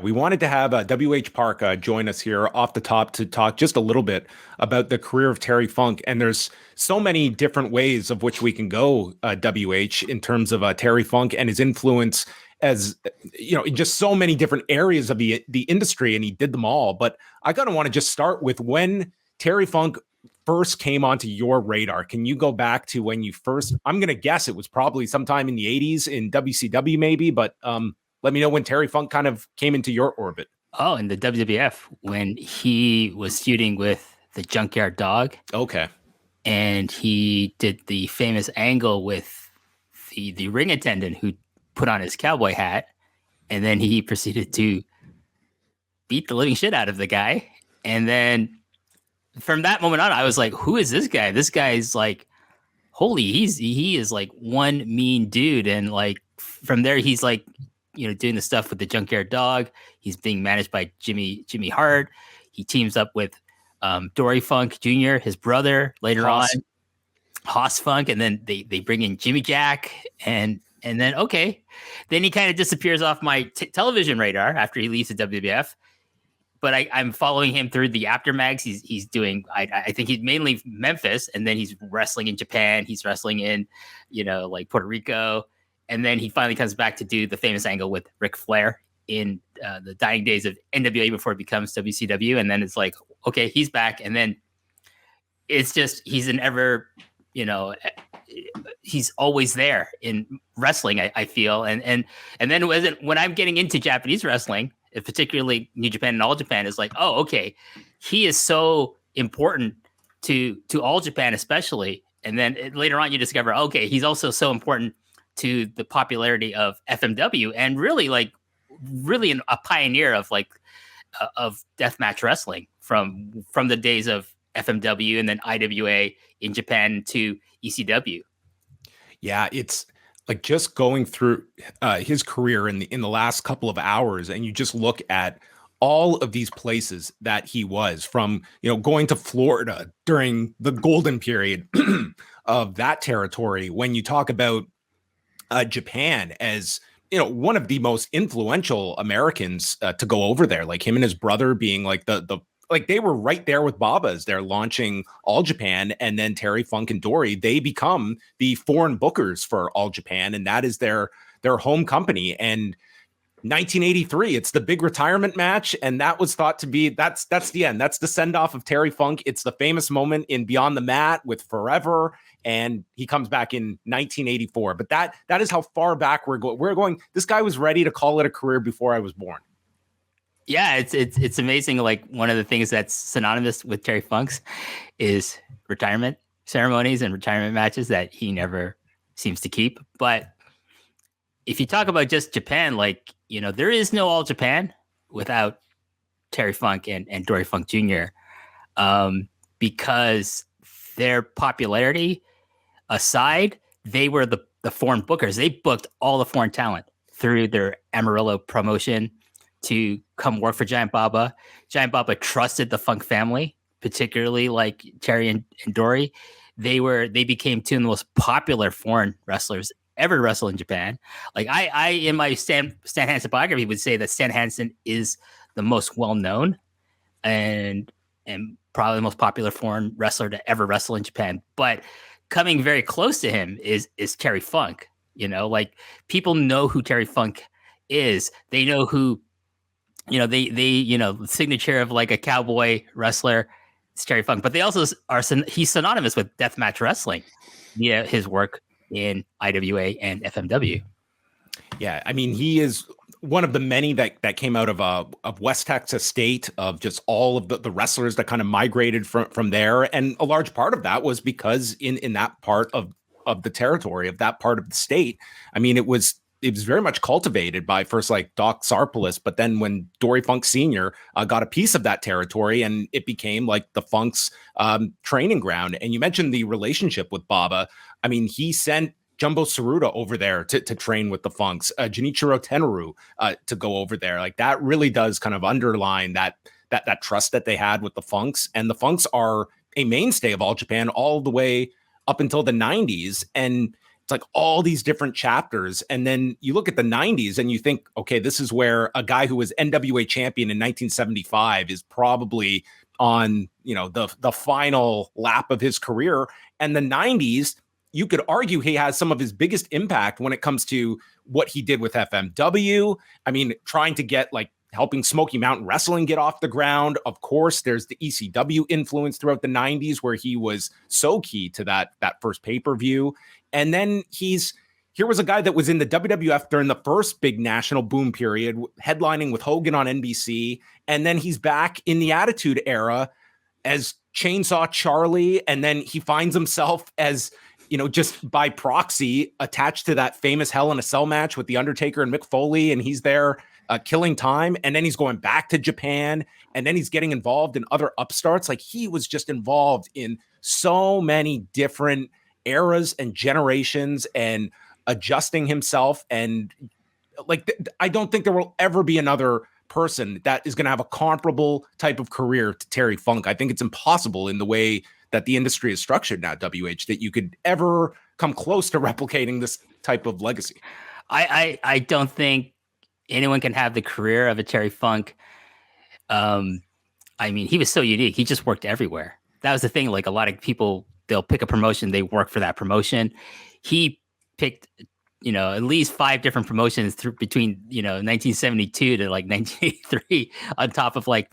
We wanted to have WH Park join us here off the top to talk just a little bit about the career of Terry Funk. And there's so many different ways of which we can go, WH, in terms of Terry Funk and his influence as, you know, in just so many different areas of the industry, and he did them all. But I kind of want to just start with when Terry Funk first came onto your radar. Can you go back to when you first, I'm going to guess it was probably sometime in the 80s in WCW maybe, but let me know when Terry Funk kind of came into your orbit. Oh, in the WWF, when he was feuding with the Junkyard Dog. Okay. And he did the famous angle with the ring attendant who put on his cowboy hat. And then he proceeded to beat the living shit out of the guy. And then from that moment on, I was like, who is this guy? This guy's like, holy, he is like one mean dude. And like from there, he's like, you know, doing the stuff with the Junkyard Dog. He's being managed by Jimmy Hart. He teams up with Dory Funk Jr., his brother, later on, Hoss Funk, and then they bring in Jimmy Jack, and then then he kind of disappears off my television radar after he leaves the WWF. But I'm following him through the aftermags. He's doing, I think he's mainly Memphis, and then he's wrestling in Japan. He's wrestling in, you know, like Puerto Rico. And then he finally comes back to do the famous angle with Ric Flair in the dying days of NWA before it becomes WCW. And then it's like, okay, he's back. And then it's just, he's an ever, you know, he's always there in wrestling, I feel. And then when I'm getting into Japanese wrestling, particularly New Japan and All Japan, is like, oh, okay, he is so important to All Japan especially. And then later on you discover, okay, he's also so important to the popularity of FMW, and really a pioneer of of deathmatch wrestling from the days of FMW and then IWA in Japan to ECW. Yeah, it's like just going through his career in the last couple of hours, and you just look at all of these places that he was, from, you know, going to Florida during the golden period of that territory. When you talk about Japan as, you know, one of the most influential Americans to go over there, like him and his brother being like the like they were right there with Baba as they're launching All Japan, and then Terry Funk and Dory, they become the foreign bookers for All Japan, and that is their home company. And 1983, it's the big retirement match, and that was thought to be that's the end. That's the send off of Terry Funk. It's the famous moment in Beyond the Mat with Forever, and he comes back in 1984. But that is how far back we're going. We're going. This guy was ready to call it a career before I was born. Yeah, it's amazing. Like, one of the things that's synonymous with Terry Funk's is retirement ceremonies and retirement matches that he never seems to keep. But if you talk about just Japan, like, you know, there is no All Japan without Terry Funk and Dory Funk Jr. Because their popularity aside, they were the foreign bookers. They booked all the foreign talent through their Amarillo promotion to come work for Giant Baba. Giant Baba trusted the Funk family, particularly like Terry and Dory. They became two of the most popular foreign wrestlers ever to wrestle in Japan. Like, I in my Stan Hansen biography would say that Stan Hansen is the most well-known and probably the most popular foreign wrestler to ever wrestle in Japan. But coming very close to him is Terry Funk. You know, like, people know who Terry Funk is. They know who, you know, they the signature of like a cowboy wrestler is Terry Funk, but they also he's synonymous with deathmatch wrestling via his work in IWA and FMW. Yeah, I mean, he is one of the many that came out of West Texas State, of just all of the wrestlers that kind of migrated from there, and a large part of that was because in that part of the territory, of that part of the state, I mean, it was very much cultivated by first like Doc Sarpolis, but then when Dory Funk Sr. Got a piece of that territory, and it became like the Funk's training ground. And you mentioned the relationship with Baba. I mean, he sent Jumbo Tsuruta over there to train with the Funks, Junichiro Tenaru to go over there. Like, that really does kind of underline that trust that they had with the Funks. And the Funks are a mainstay of All Japan all the way up until the 90s. And it's like all these different chapters. And then you look at the 90s and you think, okay, this is where a guy who was NWA champion in 1975 is probably on, the final lap of his career. And the 90s, you could argue he has some of his biggest impact when it comes to what he did with FMW. I mean, trying to get like helping Smoky Mountain Wrestling get off the ground. Of course, there's the ECW influence throughout the 90s where he was so key to that first pay-per-view. And then here was a guy that was in the WWF during the first big national boom period, headlining with Hogan on NBC. And then he's back in the Attitude Era as Chainsaw Charlie. And then he finds himself as, just by proxy attached to that famous Hell in a Cell match with The Undertaker and Mick Foley. And he's there killing time. And then he's going back to Japan. And then he's getting involved in other upstarts. Like he was just involved in so many different eras and generations and adjusting himself. And like, I don't think there will ever be another person that is going to have a comparable type of career to Terry Funk. I think it's impossible in the way that the industry is structured now, WH, that you could ever come close to replicating this type of legacy. I don't think anyone can have the career of a Terry Funk. I mean, he was so unique. He just worked everywhere. That was the thing. Like a lot of people, they'll pick a promotion, they work for that promotion. He picked, at least 5 different promotions between, 1972 to like 1983, on top of like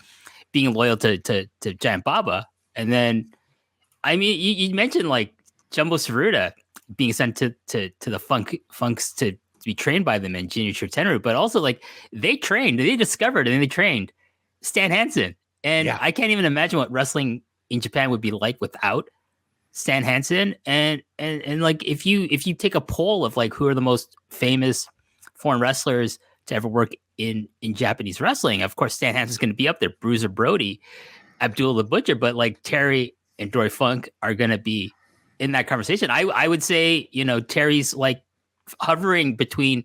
being loyal to Giant Baba. And then, I mean, you mentioned like Jumbo Tsuruta being sent to the Funks to be trained by them and Junior Tenru, but also like they discovered and then they trained Stan Hansen. And yeah. I can't even imagine what wrestling in Japan would be like without Stan Hansen. And like if you take a poll of like who are the most famous foreign wrestlers to ever work in Japanese wrestling, of course Stan Hansen's going to be up there. Bruiser Brody, Abdullah the Butcher, but like Terry and Dory Funk are going to be in that conversation. I would say, Terry's like hovering between,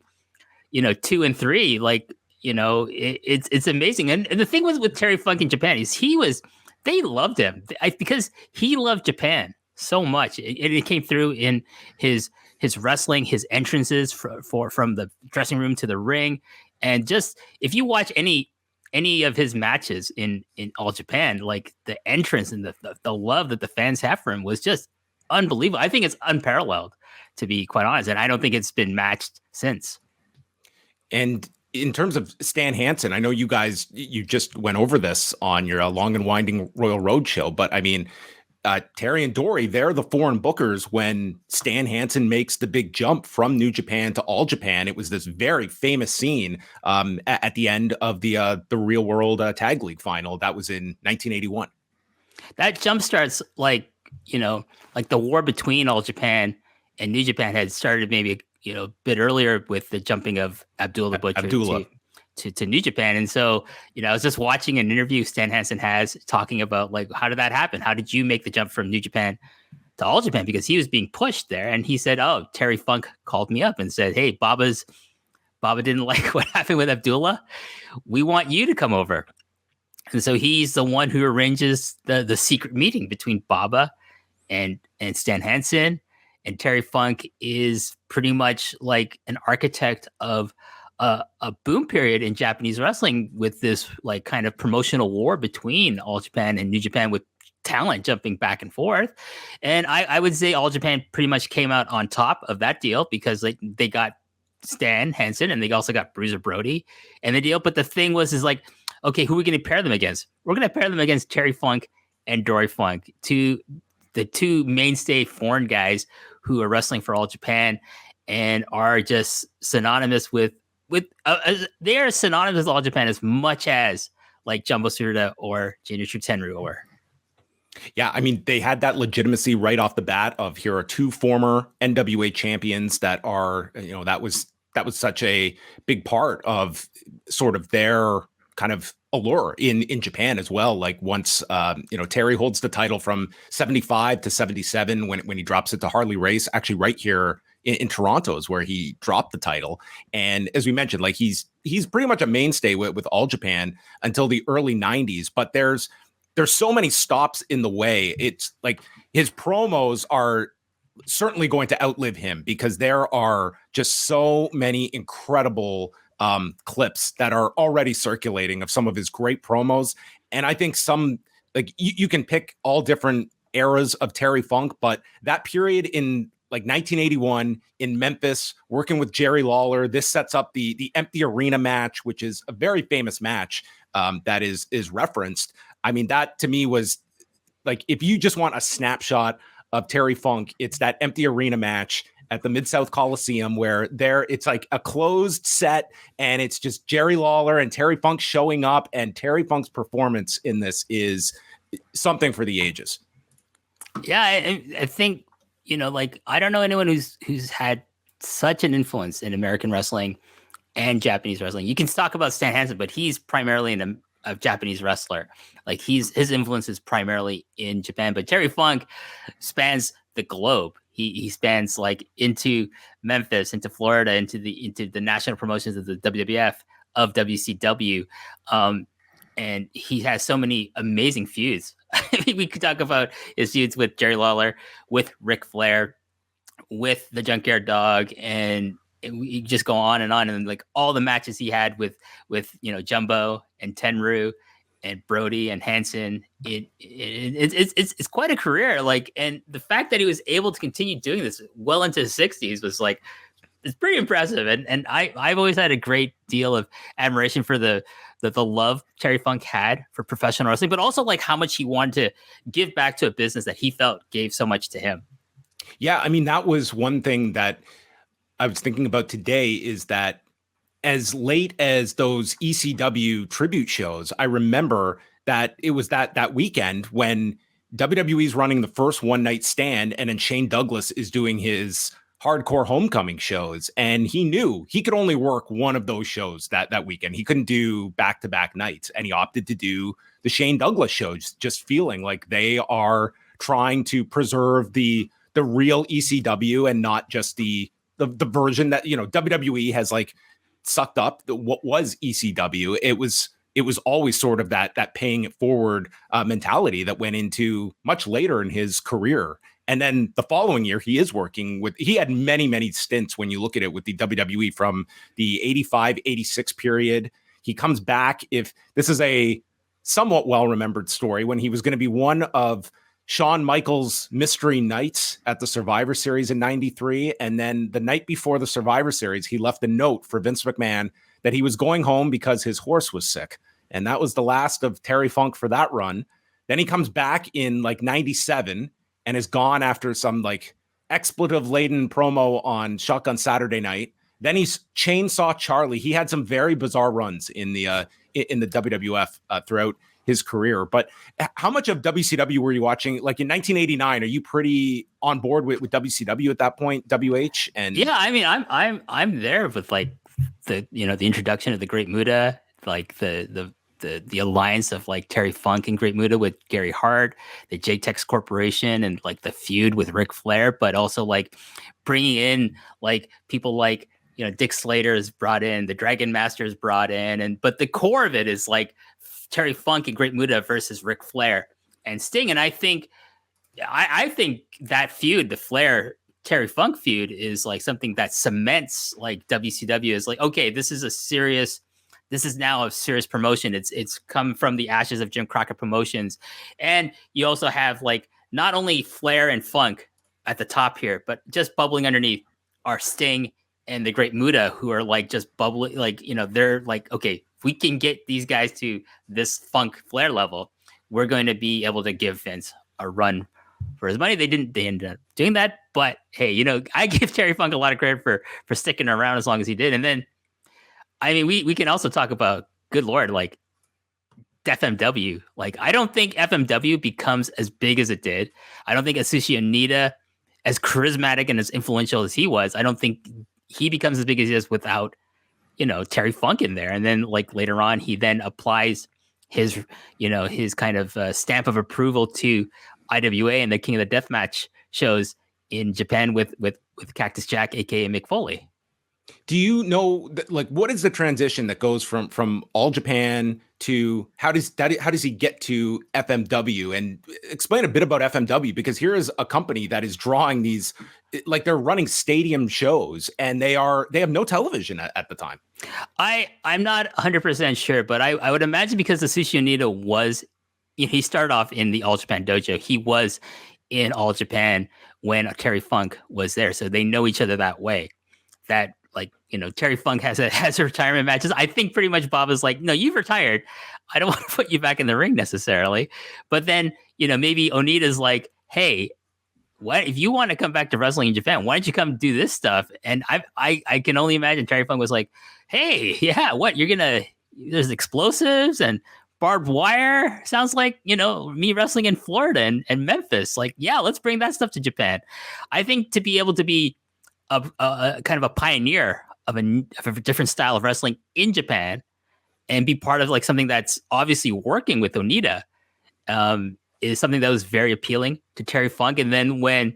2 and 3. Like, it's amazing. And the thing was with Terry Funk in Japan is they loved him because he loved Japan so much. It came through in his wrestling, his entrances from the dressing room to the ring. And just, if you watch any of his matches in All Japan, like the entrance and the love that the fans have for him was just unbelievable. I think it's unparalleled, to be quite honest. And I don't think it's been matched since. And in terms of Stan Hansen, I know you guys, you just went over this on your Long and Winding Royal Road show, but I mean, Terry and Dory, they're the foreign bookers when Stan Hansen makes the big jump from New Japan to All Japan. It was this very famous scene at the end of the Real World Tag League final. That was in 1981. That jump starts like the war between All Japan and New Japan had started maybe a bit earlier with the jumping of Abdullah Butcher to New Japan. And so, I was just watching an interview Stan Hansen has talking about like, how did that happen? How did you make the jump from New Japan to All Japan? Because he was being pushed there. And he said, oh, Terry Funk called me up and said, hey, Baba didn't like what happened with Abdullah. We want you to come over. And so he's the one who arranges the secret meeting between Baba and Stan Hansen. And Terry Funk is pretty much like an architect of a boom period in Japanese wrestling with this like kind of promotional war between All Japan and New Japan with talent jumping back and forth. And I would say All Japan pretty much came out on top of that deal because like they got Stan Hansen and they also got Bruiser Brody in the deal. But the thing is like, okay, who are we going to pair them against? We're going to pair them against Terry Funk and Dory Funk, the two mainstay foreign guys who are wrestling for All Japan and are just synonymous with they are synonymous with All Japan as much as like Jumbo Tsuruta or Junior Tenru or. Yeah, I mean, they had that legitimacy right off the bat of here are 2 former NWA champions that are, that was such a big part of sort of their kind of allure in Japan as well. Like once, Terry holds the title from 75 to 77 when he drops it to Harley Race, actually right here in Toronto is where he dropped the title. And as we mentioned, like he's pretty much a mainstay with All Japan until the early 90s, but there's so many stops in the way. It's like his promos are certainly going to outlive him because there are just so many incredible clips that are already circulating of some of his great promos. And I think some, like, you can pick all different eras of Terry Funk, but that period in like 1981 in Memphis, working with Jerry Lawler, this sets up the empty arena match, which is a very famous match that is referenced. I mean, that to me was like, if you just want a snapshot of Terry Funk, it's that empty arena match at the Mid-South Coliseum where it's like a closed set and it's just Jerry Lawler and Terry Funk showing up, and Terry Funk's performance in this is something for the ages. Yeah, I think, like, I don't know anyone who's had such an influence in American wrestling and Japanese wrestling. You can talk about Stan Hansen, but he's primarily a Japanese wrestler. Like, his influence is primarily in Japan, but Terry Funk spans the globe. He spans like into Memphis, into Florida, into the national promotions of the WWF, of WCW, and he has so many amazing feuds. I mean, we could talk about his feuds with Jerry Lawler, with Ric Flair, with the Junkyard Dog, and we just go on, and like all the matches he had with Jumbo and Tenru and Brody and Hansen. It's quite a career. Like, and the fact that he was able to continue doing this well into his 60s was like, it's pretty impressive. And I've always had a great deal of admiration for the love Terry Funk had for professional wrestling, but also like how much he wanted to give back to a business that he felt gave so much to him. Yeah, I mean, that was one thing that I was thinking about today, is that as late as those ECW tribute shows, I remember that it was that weekend when WWE's running the first one night stand, and then Shane Douglas is doing his hardcore homecoming shows, and he knew he could only work one of those shows that weekend. He couldn't do back to back nights, and he opted to do the Shane Douglas shows, just feeling like they are trying to preserve the real ECW and not just the version that WWE has like sucked up what was ECW. It was always sort of that paying it forward mentality that went into much later in his career. And then the following year, he had many stints when you look at it with the WWE from the 85-86 period. He comes back, if this is a somewhat well-remembered story, when he was going to be one of Shawn Michaels' mystery nights at the Survivor Series in 93. And then the night before the Survivor Series, he left a note for Vince McMahon that he was going home because his horse was sick. And that was the last of Terry Funk for that run. Then he comes back in like 97 and is gone after some like expletive laden promo on Shotgun Saturday Night. Then he's Chainsaw Charlie. He had some very bizarre runs in the WWF throughout his career. But how much of WCW were you watching? Like in 1989, are you pretty on board with WCW at that point? WH and yeah, I mean, I'm there with like the introduction of the Great Muta, like the alliance of like Terry Funk and Great Muta with Gary Hart, the JTEX Corporation, and like the feud with Ric Flair, but also like bringing in like people like Dick Slater is brought in, the Dragon Master is brought in, but the core of it is like Terry Funk and Great Muta versus Ric Flair and Sting. And I think that feud, the Flair Terry Funk feud, is like something that cements like WCW is like, okay, this is now a serious promotion. It's come from the ashes of Jim Crockett Promotions. And you also have like not only Flair and Funk at the top here, but just bubbling underneath are Sting and the Great Muta, who are like just bubbling, like, they're like, okay, if we can get these guys to this Funk Flair level, we're going to be able to give Vince a run for his money. They ended up doing that, but hey, I give Terry Funk a lot of credit for sticking around as long as he did. And then, I mean, we can also talk about, good Lord, like FMW. Like, I don't think FMW becomes as big as it did. I don't think Atsushi Onita, as charismatic and as influential as he was, I don't think he becomes as big as he is without, Terry Funk in there. And then like later on, he then applies his kind of stamp of approval to IWA and the King of the Deathmatch shows in Japan with Cactus Jack, aka Mick Foley. Do you know like what is the transition that goes from All Japan to how does he get to FMW, and explain a bit about FMW, because here is a company that is drawing these, like they're running stadium shows, and they have no television at the time. I'm not 100% sure, but I would imagine because the Sushi Onita was, he started off in the All Japan dojo. He was in All Japan when Terry Funk was there, so they know each other that way. That, like, Terry Funk has a retirement matches. I think pretty much Bob is like, no, you've retired. I don't want to put you back in the ring necessarily. But then maybe Onita's like, hey, what if you want to come back to wrestling in Japan? Why don't you come do this stuff? And I can only imagine Terry Funk was like, hey, yeah, what you're gonna? There's explosives and barbed wire. Sounds like me wrestling in Florida and Memphis. Like, yeah, let's bring that stuff to Japan. I think to be able to be a kind of a pioneer of a different style of wrestling in Japan and be part of like something that's obviously working with Onita, is something that was very appealing to Terry Funk. And then when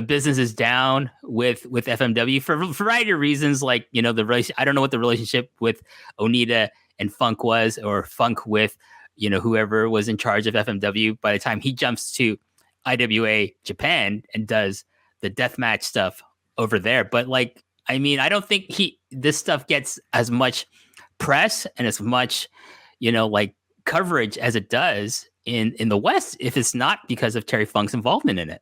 business is down with FMW for a variety of reasons, like I don't know what the relationship with Onita and Funk was, or Funk with whoever was in charge of FMW by the time he jumps to IWA Japan and does the deathmatch stuff over there. But like, I mean, I don't think this stuff gets as much press and as much like coverage as it does in the West if it's not because of Terry Funk's involvement in it.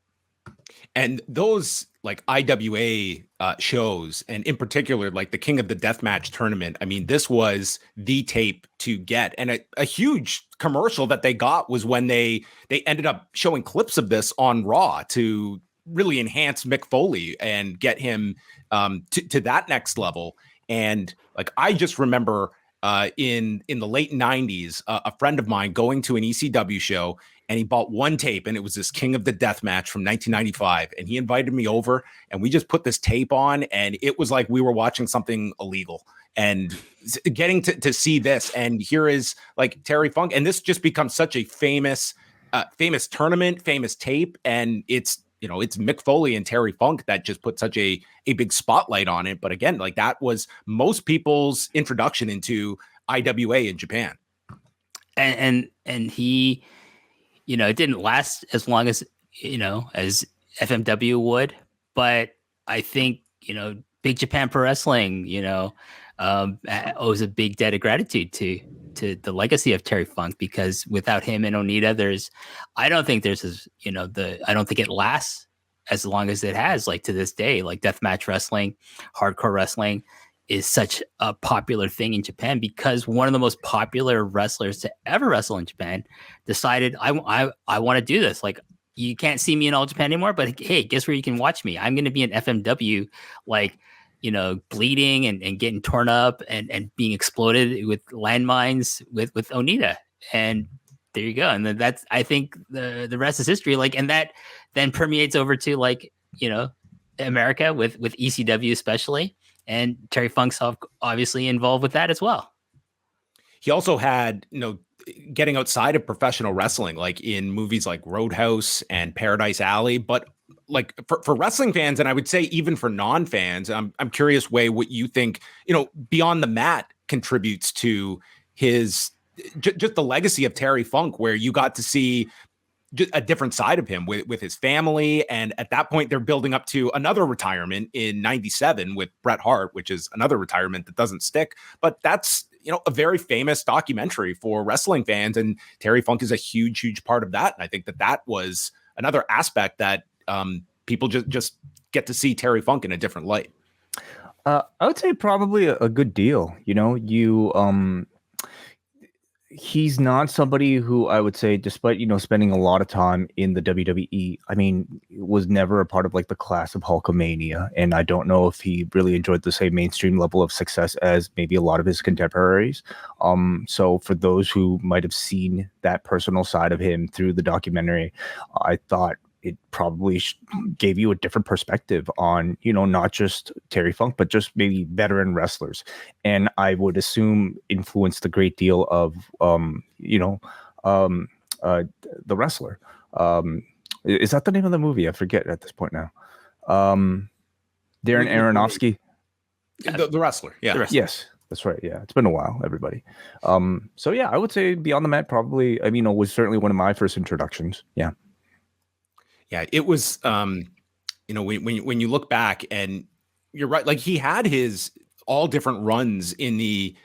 And those like IWA shows, and in particular, like the King of the Deathmatch tournament, I mean, this was the tape to get. And a huge commercial that they got was when they ended up showing clips of this on Raw to really enhance Mick Foley and get him to that next level. And like, I just remember in the late 90s, a friend of mine going to an ECW show, and he bought one tape, and it was this King of the Death match from 1995. And he invited me over, and we just put this tape on, and it was like we were watching something illegal. And getting to see this, and here is like Terry Funk, and this just becomes such a famous tournament, famous tape, and it's it's Mick Foley and Terry Funk that just put such a big spotlight on it. But again, like that was most people's introduction into IWA in Japan. And he, it didn't last as long as as FMW would, but I think Big Japan Pro Wrestling owes a big debt of gratitude to the legacy of Terry Funk, because without him and Onita, I don't think I don't think it lasts as long as it has, like to this day. Like deathmatch wrestling, hardcore wrestling is such a popular thing in Japan because one of the most popular wrestlers to ever wrestle in Japan decided, I want to do this. Like, you can't see me in All Japan anymore, but hey, guess where you can watch me? I'm going to be in FMW, like, bleeding and getting torn up and being exploded with landmines with Onita. And there you go. And then I think the rest is history. Like, and that then permeates over to like, America with ECW especially. And Terry Funk's obviously involved with that as well. He also had, getting outside of professional wrestling, like in movies like Roadhouse and Paradise Alley. But like for wrestling fans, and I would say even for non-fans, I'm curious, Wei, what you think, Beyond the Mat contributes to his, just the legacy of Terry Funk, where you got to see a different side of him with his family. And at that point, they're building up to another retirement in 97 with Bret Hart, which is another retirement that doesn't stick. But that's, a very famous documentary for wrestling fans. And Terry Funk is a huge, huge part of that. And I think that was another aspect that people just get to see Terry Funk in a different light. I would say probably a good deal. He's not somebody who I would say, despite, spending a lot of time in the WWE, I mean, was never a part of like the class of Hulkamania. And I don't know if he really enjoyed the same mainstream level of success as maybe a lot of his contemporaries. So for those who might have seen that personal side of him through the documentary, I thought it probably gave you a different perspective on, not just Terry Funk, but just maybe veteran wrestlers. And I would assume influenced a great deal of, the wrestler. Is that the name of the movie? I forget at this point now. Darren Aronofsky. The wrestler, yeah. The wrestler. Yes, that's right. Yeah, it's been a while, everybody. So yeah, I would say Beyond the Mat probably, I mean, was certainly one of my first introductions. Yeah. Yeah, it was when you look back, and you're right, like he had his all different runs in the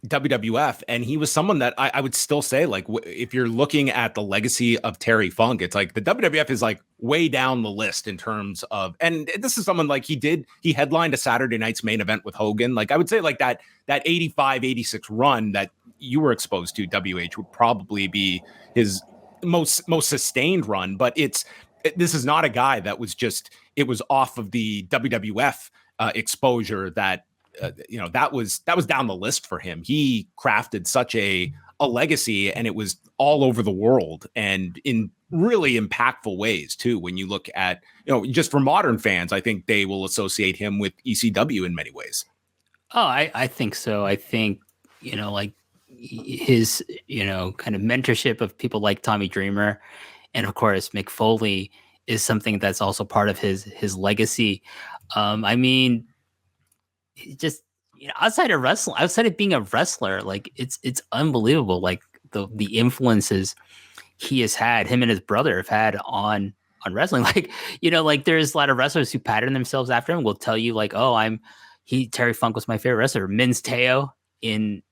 WWF, and he was someone that I would still say, like, if you're looking at the legacy of Terry Funk, it's like the WWF is like way down the list in terms of, and this is someone like he headlined a Saturday night's main event with Hogan. Like I would say like that 85, 86 run that you were exposed to, WH, would probably be his most sustained run, but this is not a guy that was just, it was off of the WWF exposure that that was down the list for him. He crafted such a legacy, and it was all over the world and in really impactful ways too. When you look at, just for modern fans, I think they will associate him with ECW in many ways. Oh, I think so. I think, like his, kind of mentorship of people like Tommy Dreamer and of course Mick Foley is something that's also part of his legacy. I mean, just outside of wrestling, outside of being a wrestler, like it's unbelievable, like the influences he has had, him and his brother have had on wrestling. Like, like there's a lot of wrestlers who pattern themselves after him will tell you like, oh, Terry Funk was my favorite wrestler. Min's Teo in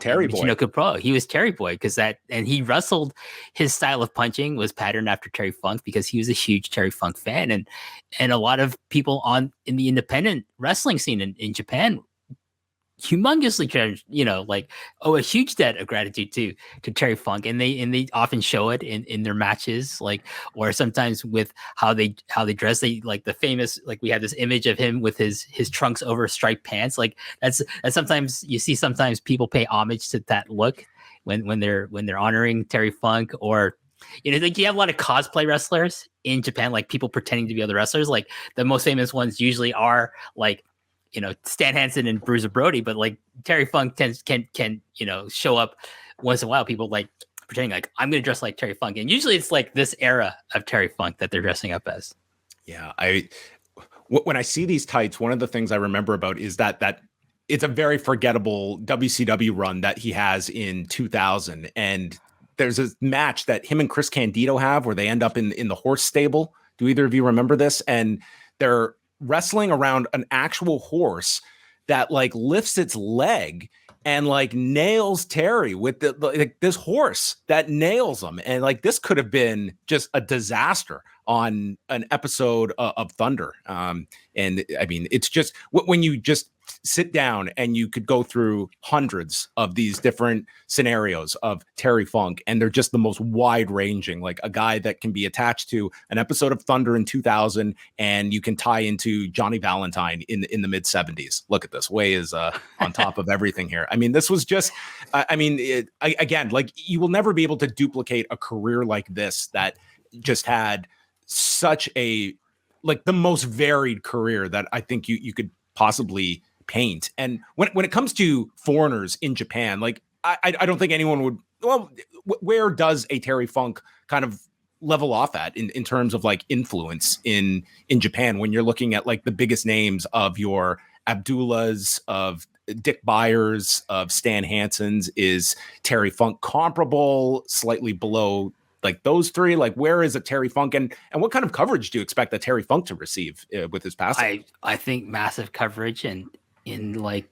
Terry Boy. Michinoku Pro. He was Terry Boy and he wrestled, his style of punching was patterned after Terry Funk because he was a huge Terry Funk fan. And a lot of people in the independent wrestling scene in Japan humongously like a huge debt of gratitude to Terry Funk, and they often show it in their matches, like, or sometimes with how they dress. They like the famous, like we have this image of him with his trunks over striped pants. Like that's sometimes you see, sometimes people pay homage to that look when they're honoring Terry Funk. Or like you have a lot of cosplay wrestlers in Japan, like people pretending to be other wrestlers. Like the most famous ones usually are like Stan Hansen and Bruiser Brody, but like Terry Funk can show up once in a while. People like pretending like I'm going to dress like Terry Funk, and usually it's like this era of Terry Funk that they're dressing up as. Yeah, when I see these tights, one of the things I remember about is that it's a very forgettable WCW run that he has in 2000, and there's a match that him and Chris Candido have where they end up in the horse stable. Do either of you remember this? And they're wrestling around an actual horse that like lifts its leg and like nails Terry with like this horse that nails him. And like this could have been just a disaster on an episode of Thunder. And I mean, it's just when you just sit down and you could go through hundreds of these different scenarios of Terry Funk, and they're just the most wide ranging, like a guy that can be attached to an episode of Thunder in 2000, and you can tie into Johnny Valentine in the mid 70s. Look at this. Way is on top of everything here. I mean, this was just, again, like you will never be able to duplicate a career like this that just had such a, like the most varied career that I think you could possibly paint. And when it comes to foreigners in Japan, like I don't think anyone would, well, where does a Terry Funk kind of level off at in terms of like influence in Japan when you're looking at like the biggest names of your Abdullahs, of Dick Byers, of Stan Hansen's? Is Terry Funk comparable, slightly below like those three? Like where is a Terry Funk, and what kind of coverage do you expect a Terry Funk to receive with his passing? I think massive coverage and in like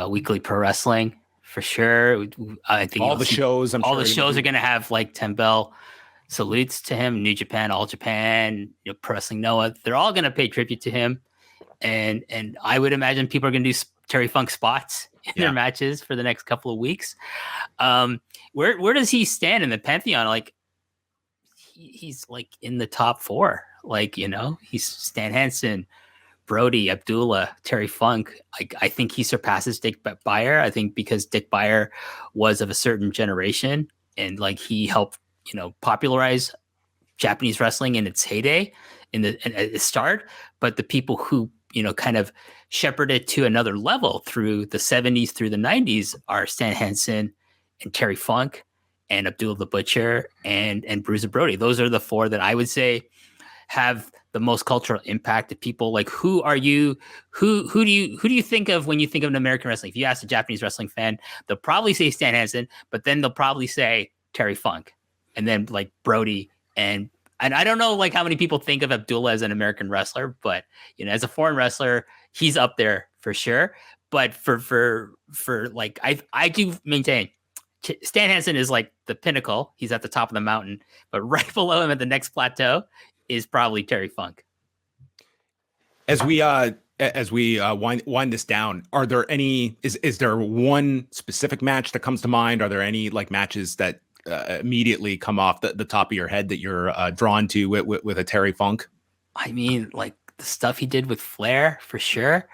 Weekly Pro Wrestling for sure. I think all the shows, all the shows are going to have like 10 bell salutes to him. New Japan, All Japan, Pro Wrestling Noah, they're all going to pay tribute to him, and I would imagine people are going to do Terry Funk spots in their matches for the next couple of weeks. Where does he stand in the pantheon? Like he's like in the top four. Like he's Stan Hansen, Brody, Abdullah, Terry Funk. I think he surpasses Dick Beyer. I think because Dick Beyer was of a certain generation, and like he helped popularize Japanese wrestling in its heyday, at its start. But the people who kind of shepherded to another level through the 70s through the 90s are Stan Hansen and Terry Funk and Abdullah the Butcher and Bruiser Brody. Those are the four that I would say have the most cultural impact to people? Like, who do you think of when you think of an American wrestling? If you ask a Japanese wrestling fan, they'll probably say Stan Hansen, but then they'll probably say Terry Funk, and then like Brody, and I don't know like how many people think of Abdullah as an American wrestler, but as a foreign wrestler, he's up there for sure. But for like I do maintain Stan Hansen is like the pinnacle. He's at the top of the mountain, but right below him at the next plateau is probably Terry Funk. As we wind this down, are there any? Is there one specific match that comes to mind? Are there any like matches that immediately come off the top of your head that you're drawn to with a Terry Funk? I mean, like the stuff he did with Flair for sure.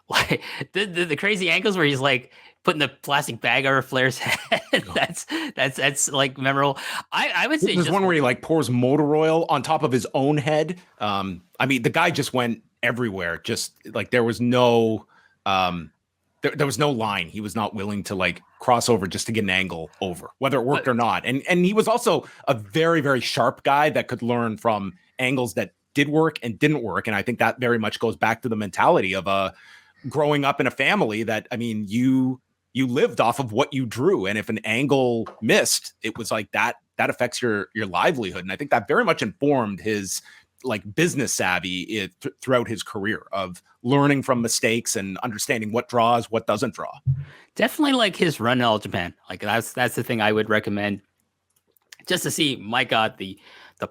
Like the crazy angles where he's like putting the plastic bag over Flair's head. that's like memorable. I would say there's one where he like pours motor oil on top of his own head. I mean, the guy just went everywhere. Just like there was no there was no line. He was not willing to like cross over just to get an angle over, whether it worked or not. And he was also a very, very sharp guy that could learn from angles that did work and didn't work. And I think that very much goes back to the mentality of growing up in a family that, I mean, you lived off of what you drew. And if an angle missed, it was like that affects your livelihood. And I think that very much informed his like business savvy throughout his career of learning from mistakes and understanding what draws, what doesn't draw. Definitely like his run in All Japan. Like that's the thing I would recommend just to see, my God, the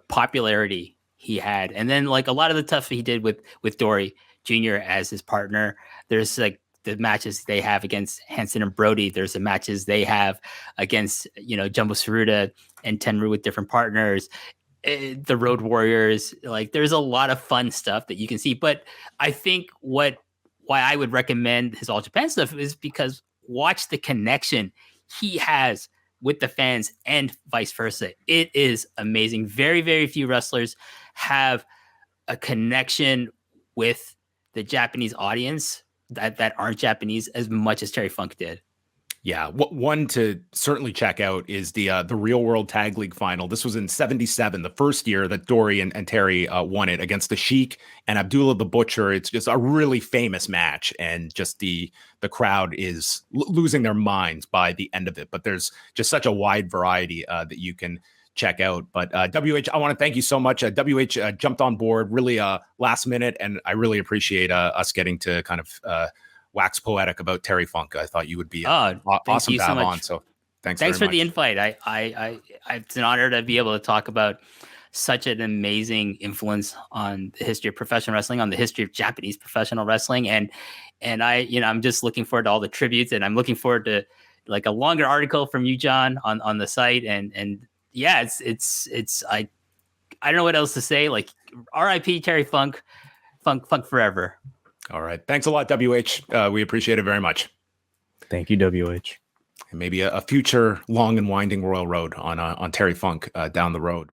popularity he had. And then like a lot of the stuff he did with Dory Jr. as his partner. There's like the matches they have against Hansen and Brody. There's the matches they have against, Jumbo Tsuruta and Tenryu with different partners. The Road Warriors, like there's a lot of fun stuff that you can see. But I think why I would recommend his All Japan stuff is because watch the connection he has with the fans and vice versa. It is amazing. Very, very few wrestlers have a connection with the Japanese audience that aren't Japanese as much as Terry Funk did. Yeah, one to certainly check out is the Real World Tag League final. This was in '77, the first year that Dory and Terry won it against the Sheik and Abdullah the Butcher. It's just a really famous match, and just the crowd is losing their minds by the end of it. But there's just such a wide variety that you can check out. But WH, I want to thank you so much. WH jumped on board really last minute, and I really appreciate us getting to kind of wax poetic about Terry Funk. I thought you would be awesome to have on. So thanks for the invite. It's an honor to be able to talk about such an amazing influence on the history of professional wrestling, on the history of Japanese professional wrestling. And I'm just looking forward to all the tributes, and I'm looking forward to like a longer article from you, John, on the site. And yeah, it's I don't know what else to say. Like R.I.P. Terry Funk forever. All right. Thanks a lot, WH. We appreciate it very much. Thank you, WH. And maybe a future long and winding royal road on Terry Funk down the road.